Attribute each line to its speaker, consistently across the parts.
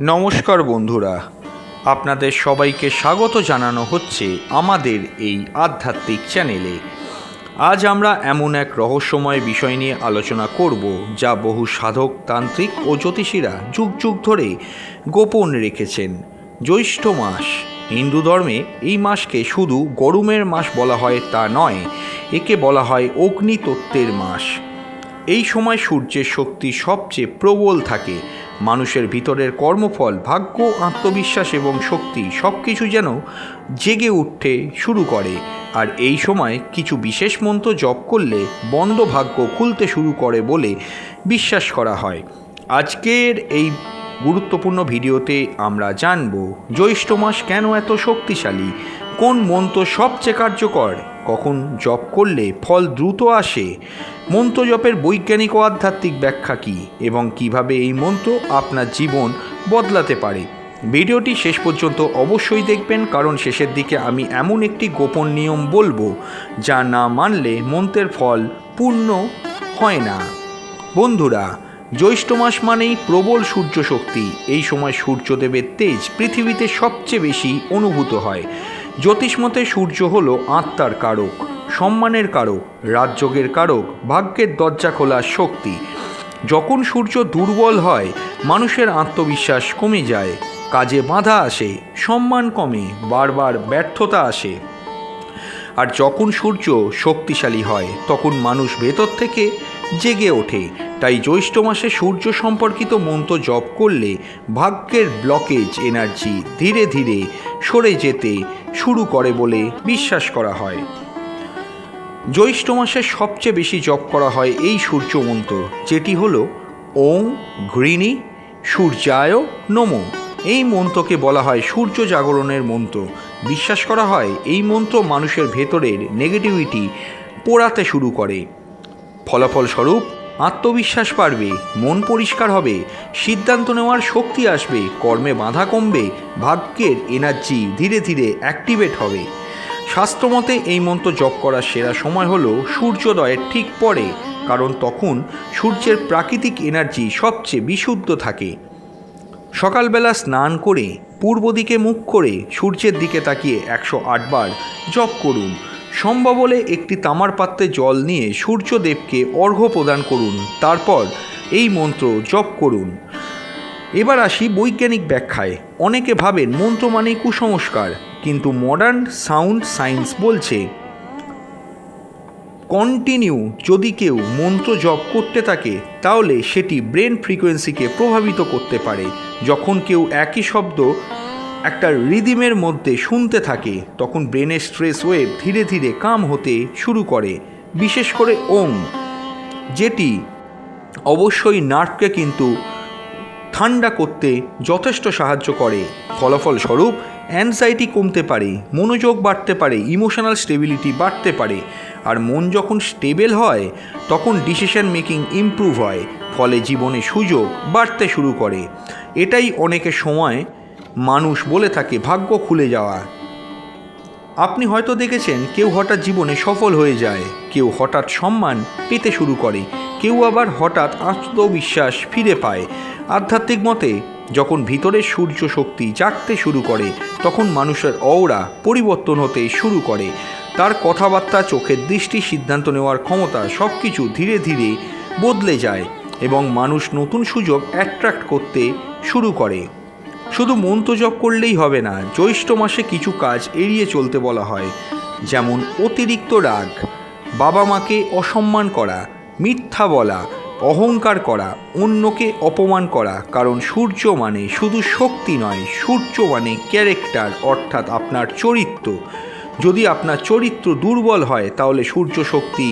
Speaker 1: নমস্কার বন্ধুরা, আপনাদের সবাইকে স্বাগত জানানো হচ্ছে আমাদের এই আধ্যাত্মিক চ্যানেলে। আজ আমরা এমন এক রহস্যময় বিষয় নিয়ে আলোচনা করব যা বহু সাধক, তান্ত্রিক ও জ্যোতিষীরা যুগ যুগ ধরে গোপন রেখেছেন। জ্যৈষ্ঠ মাস। হিন্দু ধর্মে এই মাসকে শুধু গরমের মাস বলা হয় তা নয়, একে বলা হয় অগ্নিতত্ত্বের মাস। এই সময় সূর্যের শক্তি সবচেয়ে প্রবল থাকে। মানুষের ভিতরের কর্মফল, ভাগ্য, আত্মবিশ্বাস এবং শক্তি সব কিছু যেন জেগে উঠতে শুরু করে। আর এই সময় কিছু বিশেষ মন্ত্র জপ করলে বন্ধ ভাগ্য খুলতে শুরু করে বলে বিশ্বাস করা হয়। আজকের এই গুরুত্বপূর্ণ ভিডিওতে আমরা জানব জ্যৈষ্ঠ মাস কেন এত শক্তিশালী, কোন মন্ত্র সবচেয়ে কার্যকর, কখন জপ করলে ফল দ্রুত আসে, মন্ত্র জপের বৈজ্ঞানিক ও আধ্যাত্মিক ব্যাখ্যা কী, এবং কিভাবে এই মন্ত্র আপনার জীবন বদলাতে পারে। ভিডিওটি শেষ পর্যন্ত অবশ্যই দেখবেন, কারণ শেষের দিকে আমি এমন একটি গোপন নিয়ম বলবো যা না মানলে মন্ত্রের ফল পূর্ণ হয় না। বন্ধুরা, জ্যৈষ্ঠ মাস মানেই প্রবল সূর্য শক্তি। এই সময় সূর্যদেবের তেজ পৃথিবীতে সবচেয়ে বেশি অনুভূত হয়। জ্যোতিষমতে সূর্য হলো আত্মার কারক, সম্মানের কারক, রাজযোগের কারক, ভাগ্যের দরজা খোলার শক্তি। যখন সূর্য দুর্বল হয়, মানুষের আত্মবিশ্বাস কমে যায়, কাজে বাধা আসে, সম্মান কমে, বারবার ব্যর্থতা আসে। আর যখন সূর্য শক্তিশালী হয়, তখন মানুষ ভেতর থেকে জেগে ওঠে। তাই জ্যৈষ্ঠ মাসে সূর্য সম্পর্কিত মন্ত্র জপ করলে ভাগ্যের ব্লকেজ এনার্জি ধীরে ধীরে সরে যেতে শুরু করে বলে বিশ্বাস করা হয়। জ্যৈষ্ঠ মাসে সবচেয়ে বেশি জপ করা হয় এই সূর্য মন্ত্র, যেটি হলো ওং ঘৃণী সূর্যায় নমঃ। এই মন্ত্রকে বলা হয় সূর্য জাগরণের মন্ত্র। বিশ্বাস করা হয় এই মন্ত্র মানুষের ভেতরের নেগেটিভিটি পোড়াতে শুরু করে। ফলাফলস্বরূপ আত্মবিশ্বাস বাড়বে, মন পরিষ্কার হবে, সিদ্ধান্ত নেওয়ার শক্তি আসবে, কর্মে বাধা কমবে, ভাগ্যের এনার্জি ধীরে ধীরে অ্যাক্টিভেট হবে। শাস্ত্রমতে এই মন্ত্র জপ করার সেরা সময় হলো সূর্যোদয়ের ঠিক পরে, কারণ তখন সূর্যের প্রাকৃতিক এনার্জি সবচেয়ে বিশুদ্ধ থাকে। সকালবেলা স্নান করে পূর্ব দিকে মুখ করে সূর্যের দিকে তাকিয়ে 108 বার জপ করুন। সম্ভব হলে একটি তামার পাত্রে জল নিয়ে সূর্যদেবকে অর্ঘ্য প্রদান করুন, তারপর এই মন্ত্র জপ করুন। এবার আসি বৈজ্ঞানিক ব্যাখ্যায়। অনেকে ভাবেন মন্ত্র মানে কুসংস্কার, কিন্তু মডার্ন সাউন্ড সায়েন্স বলছে কন্টিনিউ যদি কেউ মন্ত্র জপ করতে থাকে, তাহলে সেটি ব্রেন ফ্রিকোয়েন্সিকে প্রভাবিত করতে পারে। যখন কেউ একই শব্দ একটা রিদিমের মধ্যে শুনতে থাকে, তখন ব্রেনের স্ট্রেস ওয়েভ ধীরে ধীরে কাম হতে শুরু করে, বিশেষ করে ওং, যেটি অবশ্যই নার্ভকে কিন্তু ঠান্ডা করতে যথেষ্ট সাহায্য করে। ফলাফলস্বরূপ অ্যাংজাইটি কমতে পারে, মনোযোগ বাড়তে পারে, ইমোশনাল স্টেবিলিটি বাড়তে পারে। আর মন যখন স্টেবল হয়, তখন ডিসিশন মেকিং ইমপ্রুভ হয়, ফলে জীবনে সুযোগ বাড়তে শুরু করে। এটাই অনেকের সময় মানুষ বলে থাকে ভাগ্য খুলে যাওয়া। আপনি হয়তো দেখেছেন কেউ হঠাৎ জীবনে সফল হয়ে যায়, কেউ হঠাৎ সম্মান পেতে শুরু করে, কেউ আবার হঠাৎ আত্মবিশ্বাস ফিরে পায়। আধ্যাত্মিক মতে যখন ভিতরের সূর্য শক্তি জাগতে শুরু করে, তখন মানুষের অওরা পরিবর্তন হতে শুরু করে। তার কথাবার্তা, চোখের দৃষ্টি, সিদ্ধান্ত নেওয়ার ক্ষমতা সব কিছু ধীরে ধীরে বদলে যায় এবং মানুষ নতুন সুযোগ অ্যাট্রাক্ট করতে শুরু করে। শুধু মন্ত্র জপ করলেই হবে না, জ্যৈষ্ঠ মাসে কিছু কাজ এড়িয়ে চলতে বলা হয়, যেমন অতিরিক্ত রাগ, বাবা মাকে অসম্মান করা, মিথ্যা বলা, অহংকার করা, অন্যকে অপমান করা। কারণ সূর্য মানে শুধু শক্তি নয়, সূর্য মানে ক্যারেক্টার, অর্থাৎ আপনার চরিত্র। যদি আপনার চরিত্র দুর্বল হয়, তাহলে সূর্য শক্তি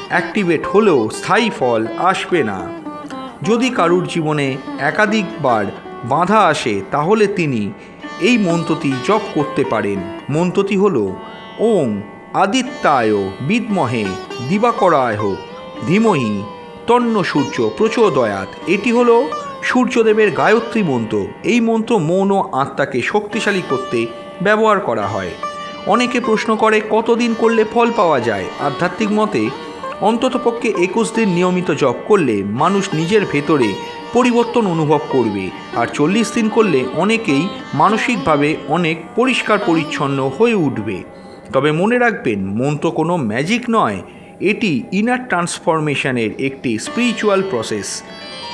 Speaker 1: অ্যাক্টিভেট হলেও স্থায়ী ফল আসবে না। যদি কারুর জীবনে একাধিকবার বাধা আসে, তাহলে তিনি এই মন্ত্রটি জপ করতে পারেন। মন্ত্রটি হল ওং আদিত্যায় বিদ্মহে দিবাকরায় ধীমহি তন্ন সূর্য প্রচোদয়াৎ। এটি হলো সূর্যদেবের গায়ত্রী মন্ত্র। এই মন্ত্র মন ও আত্মাকে শক্তিশালী করতে ব্যবহার করা হয়। অনেকে প্রশ্ন করে কতদিন করলে ফল পাওয়া যায়। আধ্যাত্মিক মতে অন্ততপক্ষে 21 দিন নিয়মিত জপ করলে মানুষ নিজের ভেতরে পরিবর্তন অনুভব করবে। আর 40 দিন করলে অনেকেই মানসিকভাবে অনেক পরিষ্কার পরিচ্ছন্ন হয়ে উঠবে। তবে মনে রাখবেন, মন্ত্র কোনো ম্যাজিক নয়, এটি ইনার ট্রান্সফরমেশনের একটি স্পিরিচুয়াল প্রসেস।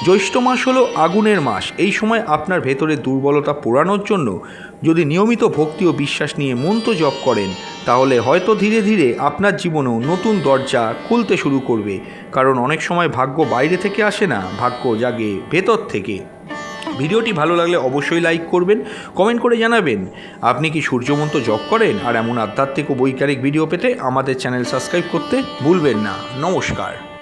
Speaker 1: জ্যৈষ্ঠ মাস হলো আগুনের মাস। এই সময় আপনার ভেতরে দুর্বলতা পোড়ানোর জন্য যদি নিয়মিত ভক্তি ও বিশ্বাস নিয়ে মন্ত্র জপ করেন, তাহলে হয়তো ধীরে ধীরে আপনার জীবনেও নতুন দরজা খুলতে শুরু করবে। কারণ অনেক সময় ভাগ্য বাইরে থেকে আসে না, ভাগ্য জাগে ভেতর থেকে। ভিডিওটি ভালো লাগলে অবশ্যই লাইক করবেন, কমেন্ট করে জানাবেন আপনি কি সূর্যমন্ত্র জপ করেন। আর এমন আধ্যাত্মিক ও বৈজ্ঞানিক ভিডিও পেতে আমাদের চ্যানেল সাবস্ক্রাইব করতে ভুলবেন না। নমস্কার।